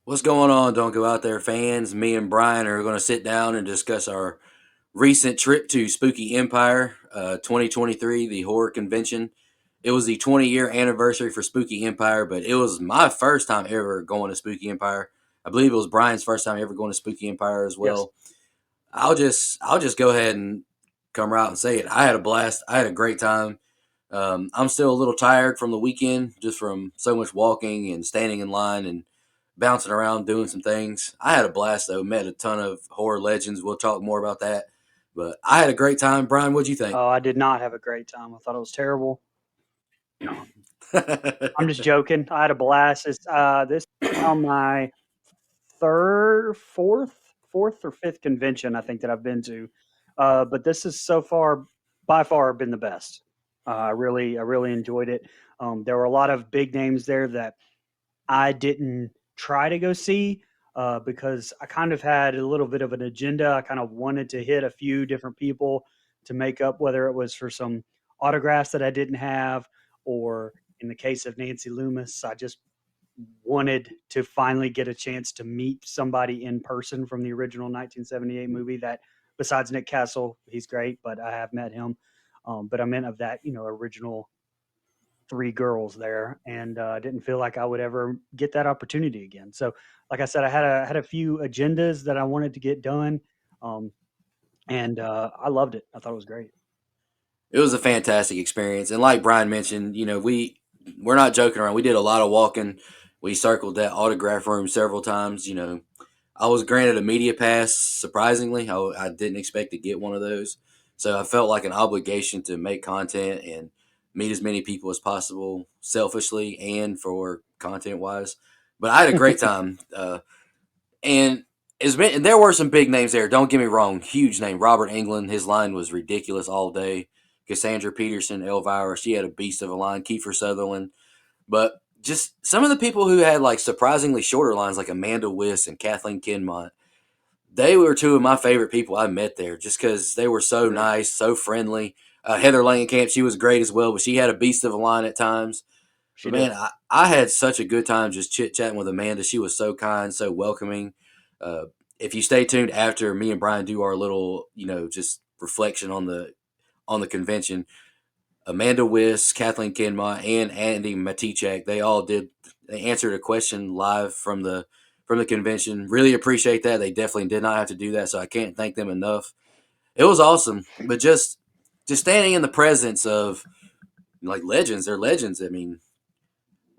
What's going on? Don't Go Out There fans. Me and Brian are going to sit down and discuss our recent trip to Spooky Empire 2023, the horror convention. It was the 20-year anniversary for Spooky Empire, but it was my first time ever going to Spooky Empire. I believe it was Brian's first time ever going to Spooky Empire as Yes. well. I'll just go ahead and come right out and say it. I had a blast. I had a great time. I'm still a little tired from the weekend, just from so much walking and standing in line and bouncing around doing some things. I had a blast though. Met a ton of horror legends. We'll talk more about that. But I had a great time. Brian, what'd you think? Oh, I did not have a great time. I thought it was terrible. I'm just joking. I had a blast. This is now my third, fourth or fifth convention I think that I've been to, but this is so far by far been the best. I really enjoyed it. There were a lot of big names there that I didn't try to go see because I kind of had a little bit of an agenda. I kind of wanted to hit a few different people to make up, whether it was for some autographs that I didn't have, or in the case of Nancy Loomis, I just wanted to finally get a chance to meet somebody in person from the original 1978 movie. That besides Nick Castle, he's great, but I have met him. But I meant of that, original three girls there, and didn't feel like I would ever get that opportunity again. So, like I said, I had a few agendas that I wanted to get done, um, and I loved it. I thought it was great. It was a fantastic experience, and like Brian mentioned, we're not joking around. We did a lot of walking. We circled that autograph room several times. I was granted a media pass. Surprisingly, I didn't expect to get one of those, so I felt like an obligation to make content and meet as many people as possible, selfishly and for content wise. But I had a great time, and there were some big names there. Don't get me wrong, huge name. Robert Englund, his line was ridiculous all day. Cassandra Peterson, Elvira, she had a beast of a line. Kiefer Sutherland, but just some of the people who had like surprisingly shorter lines, like Amanda Wyss and Kathleen Kinmont, they were two of my favorite people I met there just because they were so Agreed. nice, so friendly. Heather Langenkamp, she was great as well, but she had a beast of a line at times. She But did. man, I had such a good time just chit chatting with Amanda. She was so kind, so welcoming. Uh, if you stay tuned after me and Brian do our little, just reflection on the convention, Amanda Wyss, Kathleen Kinmont, and Andi Matichak, they answered a question live from the convention. Really appreciate that. They definitely did not have to do that, so I can't thank them enough. It was awesome, but just standing in the presence of like legends, they're legends. I mean,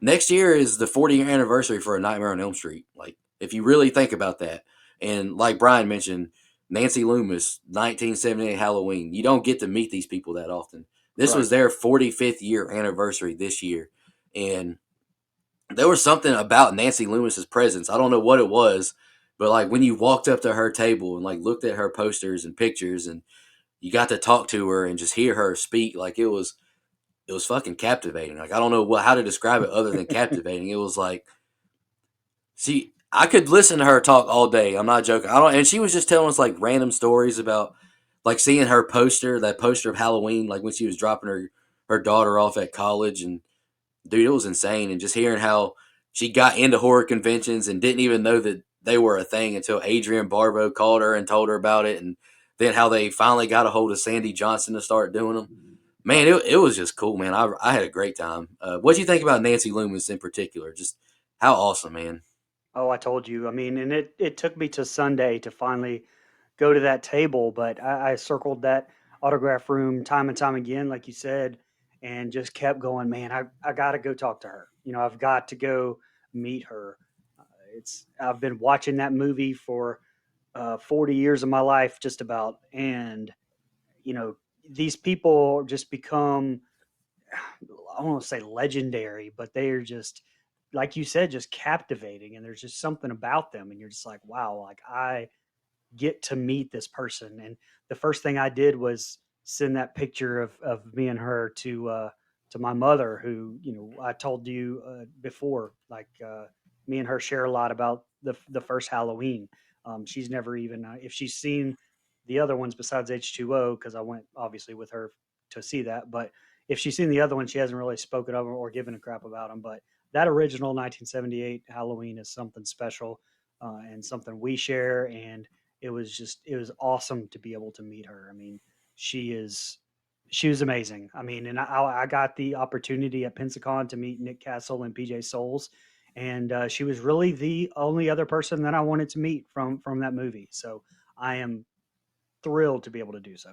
next year is the 40-year anniversary for A Nightmare on Elm Street. Like, if you really think about that, and like Brian mentioned, Nancy Loomis, 1978 Halloween. You don't get to meet these people that often. This Right. was their 45th year anniversary this year, and there was something about Nancy Loomis's presence. I don't know what it was, but like when you walked up to her table and like looked at her posters and pictures, and you got to talk to her and just hear her speak, like it was fucking captivating. Like I don't know how to describe it other than captivating. It was like, see, I could listen to her talk all day. I'm not joking. I don't, and she was just telling us like random stories about like seeing her poster, that poster of Halloween, like when she was dropping her daughter off at college, and dude, it was insane. And just hearing how she got into horror conventions and didn't even know that they were a thing until Adrian Barbeau called her and told her about it, and then how they finally got a hold of Sandy Johnson to start doing them. Man, Right. it was just cool, man. I had a great time. What do you think about Nancy Loomis in particular? Just how awesome, man. Oh, I told you. I mean, and it took me to Sunday to finally go to that table, but I circled that autograph room time and time again, like you said, and just kept going. Man, I got to go talk to her. I've got to go meet her. Uh, I've been watching that movie for 40 years of my life, just about, and you know these people just become, I don't want to say legendary, but they are just, like you said, just captivating, and there's just something about them, and you're just like, wow, like I get to meet this person. And the first thing I did was send that picture of me and her to my mother, who, I told you before, like me and her share a lot about the first Halloween. She's never even, if she's seen the other ones besides H2O, because I went obviously with her to see that, but if she's seen the other one, she hasn't really spoken of them or given a crap about them. But that original 1978 Halloween is something special, and something we share. And it was awesome to be able to meet her. I mean, she is she was amazing. I mean, and I got the opportunity at Pensacon to meet Nick Castle and PJ Souls, and she was really the only other person that I wanted to meet from that movie. So I am thrilled to be able to do so.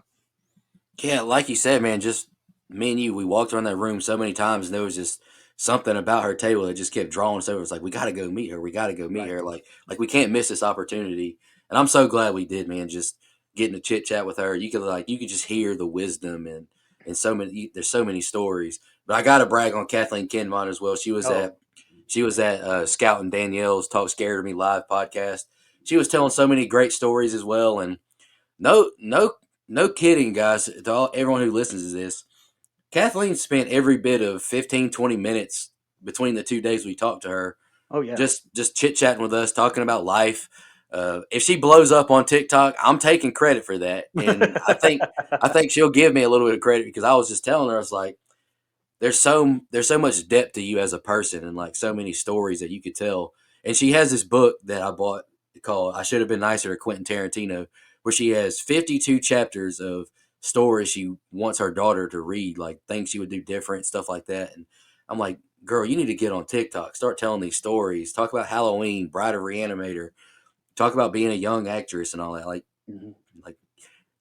Yeah, like you said, man, just me and you, we walked around that room so many times, and there was just something about her table that just kept drawing us over. It's like we got to go meet her. We got to go meet Right. her. Like we can't miss this opportunity. And I'm so glad we did, man. Just getting to chit chat with her, you could just hear the wisdom and so many. There's so many stories. But I got to brag on Kathleen Kinmont as well. Oh, She was at Scout and Danielle's Talk Scared of Me live podcast. She was telling so many great stories as well, and no, no, no kidding, guys. To everyone who listens to this, Kathleen spent every bit of 15, 20 minutes between the 2 days we talked to her, oh yeah. just chit chatting with us, talking about life. If she blows up on TikTok, I'm taking credit for that, and I think she'll give me a little bit of credit because I was just telling her, I was like, there's so much depth to you as a person and like so many stories that you could tell. And she has this book that I bought called "I Should Have Been Nicer to Quentin Tarantino," where she has 52 chapters of stories she wants her daughter to read, like things she would do different, stuff like that. And I'm like, girl, you need to get on TikTok, start telling these stories, talk about Halloween, Bride of Reanimator, talk about being a young actress and all that. Mhm.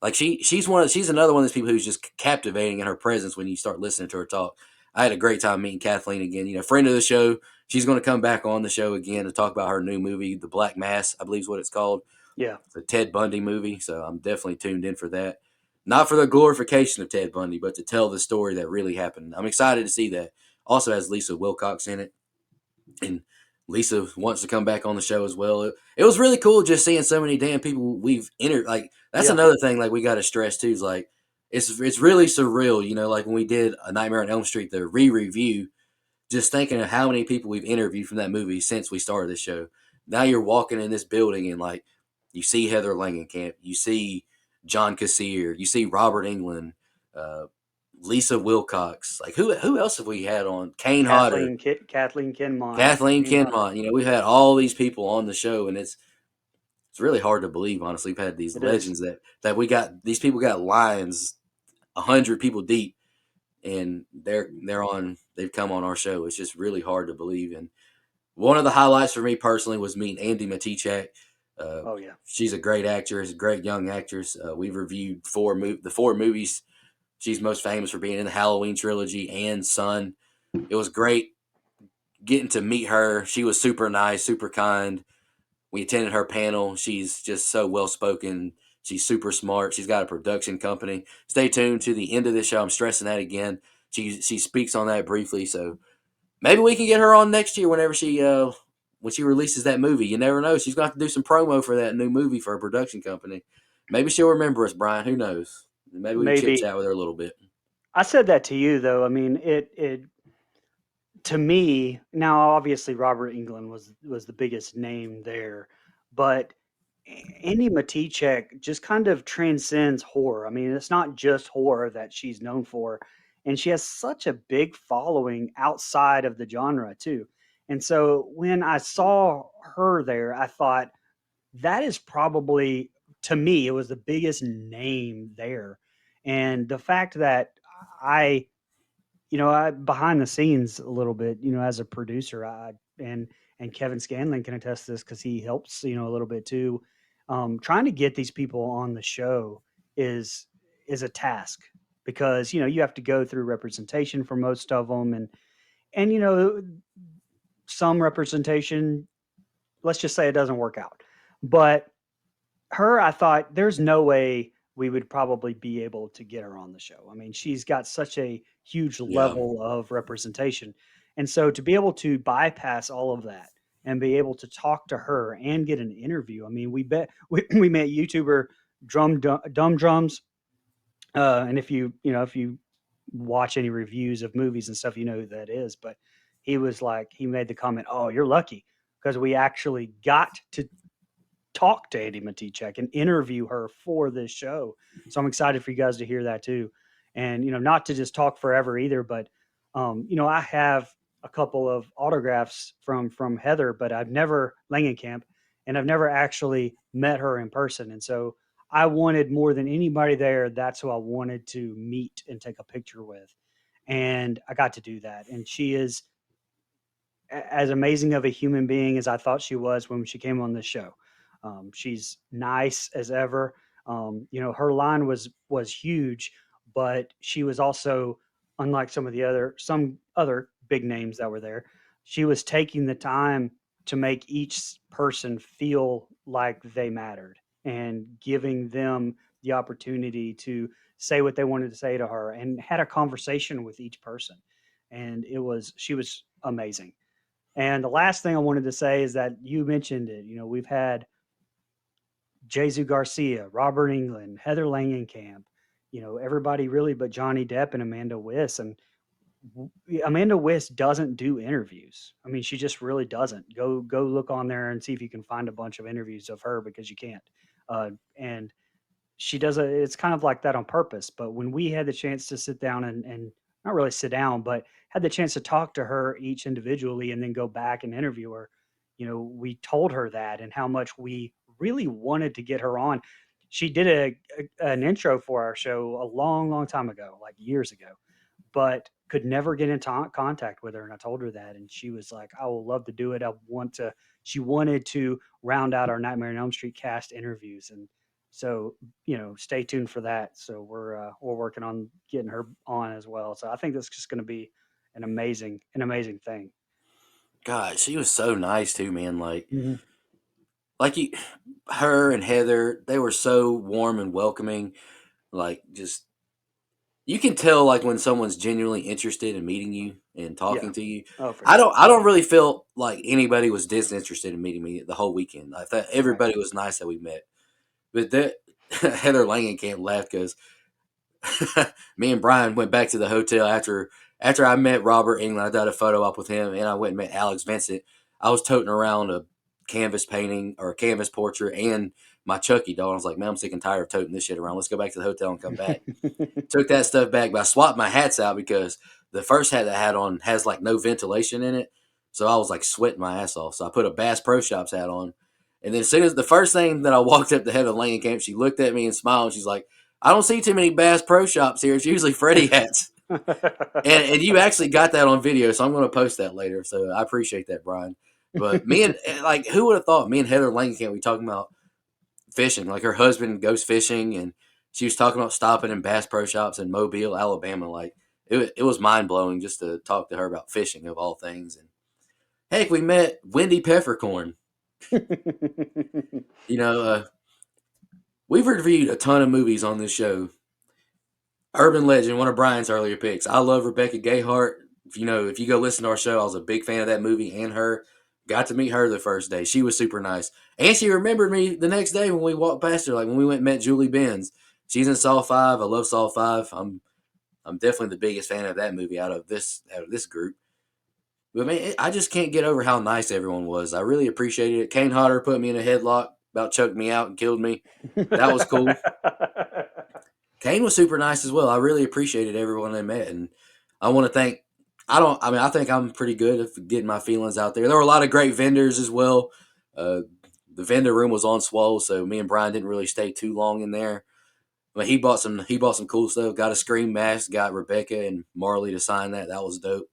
Like she's another one of those people who's just captivating in her presence when you start listening to her talk. I had a great time meeting Kathleen again. You know, friend of the show. She's going to come back on the show again to talk about her new movie, The Black Mass, I believe is what it's called. Yeah. It's a Ted Bundy movie, so I'm definitely tuned in for that. Not for the glorification of Ted Bundy, but to tell the story that really happened. I'm excited to see that. Also has Lisa Wilcox in it, and Lisa wants to come back on the show as well. It was really cool just seeing so many damn people we've entered. Like that's Yeah. another thing. Like we got to stress too. Is like it's really surreal. You know, like when we did A Nightmare on Elm Street, the re-review. Just thinking of how many people we've interviewed from that movie since we started the show. Now you're walking in this building and like you see Heather Langenkamp, you see John Cassier, you see Robert England, uh, Lisa Wilcox. Like who else have we had on? Kane Hodder, Kathleen Kinmont, Kathleen Kane Hodder. Kinmont. You know, we've had all these people on the show, and it's really hard to believe. Honestly, we've had these It is. legends that we got. These people got lines 100 people deep, and they're on. They've come on our show. It's just really hard to believe. And one of the highlights for me personally was meeting Andi Matichak. Uh, Oh yeah. she's a great actress, a great young actress. We've reviewed the four movies she's most famous for being in the Halloween trilogy and Son. It was great getting to meet her. She was super nice, super kind. We attended her panel. She's just so well spoken. She's super smart. She's got a production company. Stay tuned to the end of this show. I'm stressing that again. She speaks on that briefly. So maybe we can get her on next year whenever when she releases that movie. You never know. She's going to have to do some promo for that new movie for a production company. Maybe she'll remember us, Brian. Who knows? Maybe we can chit Maybe. chat with her a little bit. I said that to you though. I mean, it to me now. Obviously, Robert England was the biggest name there, but Andy Matichak just kind of transcends horror. I mean, it's not just horror that she's known for, and she has such a big following outside of the genre too. And so when I saw her there, I thought that is probably, to me, it was the biggest name there. And the fact that I, I behind the scenes a little bit, as a producer, and Kevin Scanlon can attest to this because he helps, a little bit too. Trying to get these people on the show is is a task because you have to go through representation for most of them, and some representation, let's just say it doesn't work out, but her, I thought there's no way we would probably be able to get her on the show. I mean, she's got such a huge Yeah. level of representation. And so to be able to bypass all of that and be able to talk to her and get an interview. I mean, we met YouTuber Dumb Drums. And if you watch any reviews of movies and stuff, you know who that is. But he made the comment, "Oh, you're lucky because we actually got to talk to Andi Matichak and interview her for this show." So I'm excited for you guys to hear that too. And not to just talk forever either, but I have a couple of autographs from Heather, but I've never Langenkamp, and I've never actually met her in person. And so I wanted more than anybody there. That's who I wanted to meet and take a picture with, and I got to do that. And she is as amazing of a human being as I thought she was when she came on the show. She's nice as ever. Her line was huge, but she was also, unlike some other big names that were there, she was taking the time to make each person feel like they mattered and giving them the opportunity to say what they wanted to say to her and had a conversation with each person. And she was amazing. And the last thing I wanted to say is that you mentioned it. We've had Jesus Garcia, Robert England, Heather Langenkamp, everybody really but Johnny Depp and Amanda Wyss. And Amanda Wyss doesn't do interviews. I mean, she just really doesn't. Go look on there and see if you can find a bunch of interviews of her, because you can't. And she does it's kind of like that on purpose. But when we had the chance to sit down and not really sit down, but had the chance to talk to her each individually and then go back and interview her, we told her that and how much we really wanted to get her on. She did an intro for our show a long, long time ago, like years ago, but could never get in contact with her. And I told her that, and she was like, "I will love to do it. I want to." She wanted to round out our Nightmare on Elm Street cast interviews, and so stay tuned for that. So we're working on getting her on as well. So I think that's just going to be an amazing thing. God, she was so nice too, man. Hmm. Like you, her and Heather, they were so warm and welcoming. Like, just you can tell like when someone's genuinely interested in meeting you and Yeah. talking to you. Oh, for I sure. don't I don't really feel like anybody was disinterested in meeting me the whole weekend. I thought Right. everybody was nice that we met. But that Heather Langenkamp laughed because me and Brian went back to the hotel after I met Robert England. I did a photo op with him, and I went and met Alex Vincent. I was toting around a canvas painting or a canvas portrait and my Chucky doll. I was like, man, I'm sick and tired of toting this shit around. Let's go back to the hotel and come back. Took that stuff back, but I swapped my hats out because the first hat that I had on has like no ventilation in it. So I was like sweating my ass off. So I put a Bass Pro Shops hat on. And then as soon as the first thing that I walked up to Heather Langenkamp, she looked at me and smiled. And she's like, I don't see too many Bass Pro Shops here. It's usually Freddy hats. And you actually got that on video, so I'm going to post that later. So I appreciate that, Brian. But me and like, who would have thought me and Heather Langenkamp we talking about fishing? Like her husband goes fishing, and she was talking about stopping in Bass Pro Shops in Mobile, Alabama. Like it was mind blowing just to talk to her about fishing of all things. And heck, we met Wendy Peppercorn. You know, we've reviewed a ton of movies on this show. Urban Legend, one of Brian's earlier picks. I love Rebecca Gayhart. If you go listen to our show, I was a big fan of that movie and her. Got to meet her the first day. She was super nice. And she remembered me the next day when we walked past her, like when we went and met Julie Benz. She's in Saw 5. I love Saw 5. I'm definitely the biggest fan of that movie out of this group. But man, I just can't get over how nice everyone was. I really appreciated it. Kane Hodder put me in a headlock, about choked me out and killed me. That was cool. Kane was super nice as well. I really appreciated everyone I met, and I want to thank. I think I'm pretty good at getting my feelings out there. There were a lot of great vendors as well. Uh, the vendor room was on swole, so me and Brian didn't really stay too long in there. But he bought some cool stuff. Got a Scream mask. Got Rebecca and Marley to sign that. That was dope.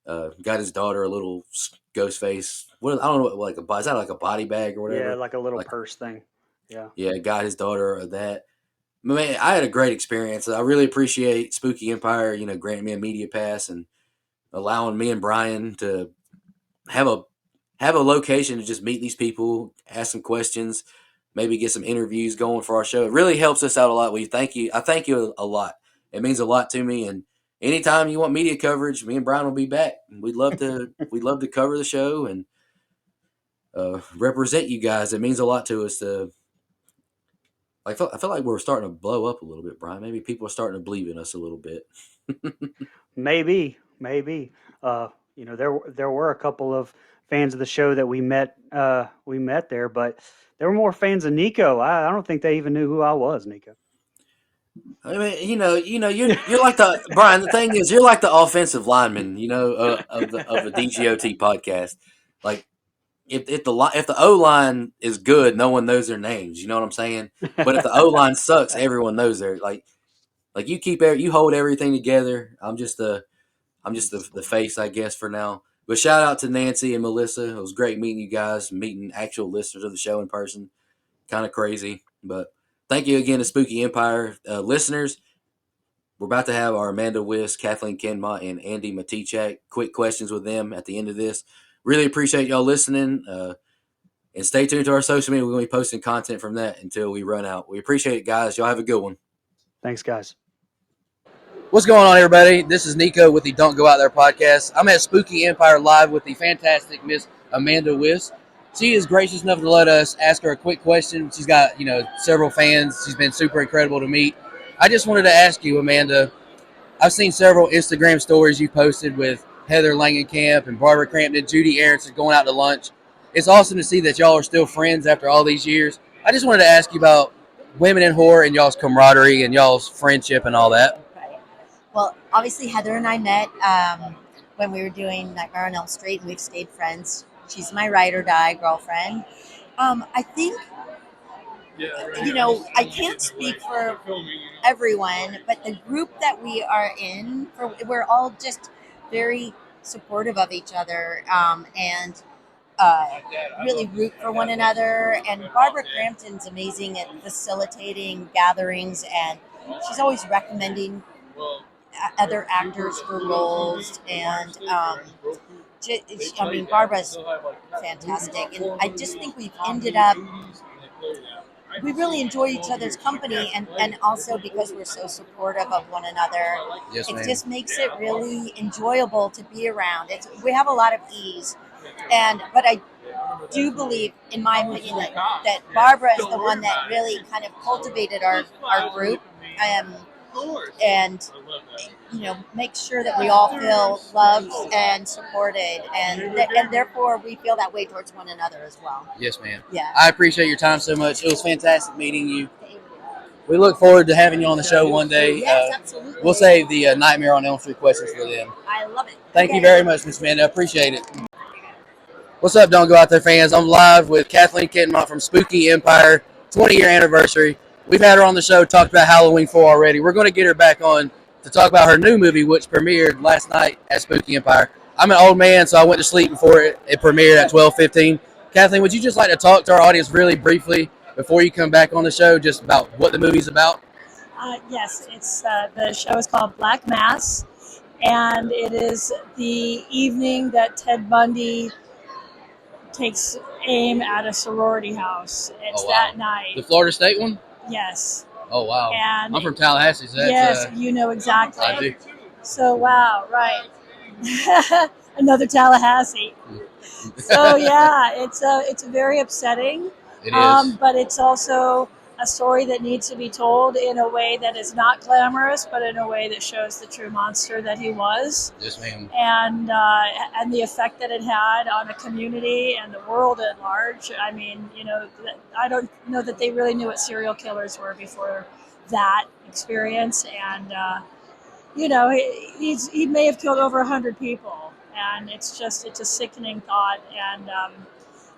Got his daughter a little ghost face. What I don't know what is that like a body bag or Yeah, whatever? like a little Like purse thing. Yeah. yeah, got his daughter that. Man, I had a great experience. I really appreciate Spooky Empire, granting me a media pass and allowing me and Brian to have a have a location to just meet these people, ask some questions, maybe get some interviews going for our show. It really helps us out a lot. We thank you. I thank you a lot. It means a lot to me. And anytime you want media coverage, me and Brian will be back. We'd love to cover the show and represent you guys. It means a lot to us to. I feel like we're starting to blow up a little bit, Brian. Maybe people are starting to believe in us a little bit. Maybe. There were a couple of fans of the show that we met there, but there were more fans of Nico. I don't think they even knew who I was, Nico. I mean, you're like the Brian. The thing is, you're like the offensive lineman, of the DGOT podcast. Like if the O line is good, no one knows their names. You know what I'm saying? But if the O line sucks, everyone knows their like you hold everything together. I'm just the face, I guess, for now. But shout out to Nancy and Melissa. It was great meeting you guys, meeting actual listeners of the show in person. Kind of crazy, but thank you again to Spooky Empire listeners. We're about to have our Amanda Wyss, Kathleen Kinmont, and Andi Matichak quick questions with them at the end of this. Really appreciate y'all listening. And stay tuned to our social media. We're going to be posting content from that until we run out. We appreciate it, guys. Y'all have a good one. Thanks, guys. What's going on, everybody? This is Nico with the Don't Go Out There podcast. I'm at Spooky Empire Live with the fantastic Miss Amanda Wyss. She is gracious enough to let us ask her a quick question. She's got, several fans. She's been super incredible to meet. I just wanted to ask you, Amanda, I've seen several Instagram stories you posted with Heather Langenkamp and Barbara Crampton, Judy Aronson going out to lunch. It's awesome to see that y'all are still friends after all these years. I just wanted to ask you about women in horror and y'all's camaraderie and y'all's friendship and all that. Right. Well, obviously Heather and I met when we were doing Nightmare on Elm Street, and we've stayed friends. She's my ride or die girlfriend. I think, I can't speak for everyone, but the group that we are in, we're all just very supportive of each other, and really root for one another. And Barbara Crampton's amazing at facilitating gatherings, and she's always recommending other actors for roles. And Barbara's fantastic, and I just think we've ended up. We really enjoy each other's company, and also because we're so supportive of one another, Yes, it ma'am. just makes it really enjoyable to be around. We have a lot of ease, but I do believe, in my opinion, that Barbara is the one that really kind of cultivated our group, and make sure that we all feel loved and supported, and therefore we feel that way towards one another as well. Yes, ma'am. Yeah. I appreciate your time so much. It was fantastic meeting you. We look forward to having you on the show one day. Yes, absolutely. We'll save the Nightmare on Elm Street questions for them. I love it. Thank you very much, Miss Amanda. I appreciate it. What's up, Don't Go Out There fans? I'm live with Kathleen Kinmont from Spooky Empire, 20-year anniversary. We've had her on the show, talked about Halloween 4 already. We're going to get her back on to talk about her new movie, which premiered last night at Spooky Empire. I'm an old man, so I went to sleep before it premiered at 12:15. Kathleen, would you just like to talk to our audience really briefly before you come back on the show, just about what the movie's about? Yes, it's the show is called Black Mass, and it is the evening that Ted Bundy takes aim at a sorority house. It's that night. The Florida State one? Yes. Oh, wow. And I'm from Tallahassee, so that's... yes, you know exactly. I do. So, wow, right. Another Tallahassee. So, yeah, it's very upsetting. It is. But it's also a story that needs to be told in a way that is not glamorous, but in a way that shows the true monster that he was. Yes, ma'am. And the effect that it had on a community and the world at large. I mean, I don't know that they really knew what serial killers were before that experience. And he may have killed over 100 people, and it's a sickening thought. And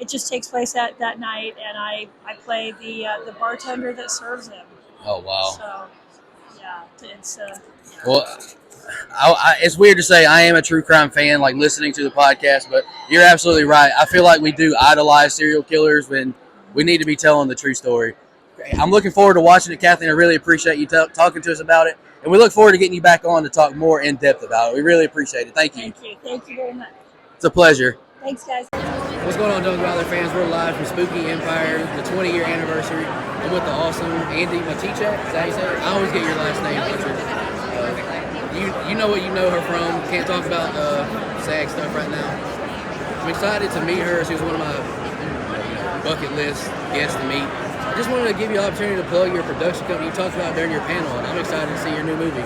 it just takes place that night, and I play the bartender that serves him. Oh, wow. So, yeah, it's... Well, it's weird to say I am a true crime fan, like listening to the podcast, but you're absolutely right. I feel like we do idolize serial killers when we need to be telling the true story. I'm looking forward to watching it, Kathleen. I really appreciate you talking to us about it, and we look forward to getting you back on to talk more in depth about it. We really appreciate it. Thank you. Thank you very much. It's a pleasure. Thanks, guys. What's going on, Don't Go Out There fans? We're live from Spooky Empire, the 20-year anniversary. I'm with the awesome Andi Matichak. Is that how you say it? I always get your last name butchered. You know what you know her from. Can't talk about SAG stuff right now. I'm excited to meet her. She was one of my bucket list guests to meet. I just wanted to give you the opportunity to plug your production company you talked about during your panel, and I'm excited to see your new movie.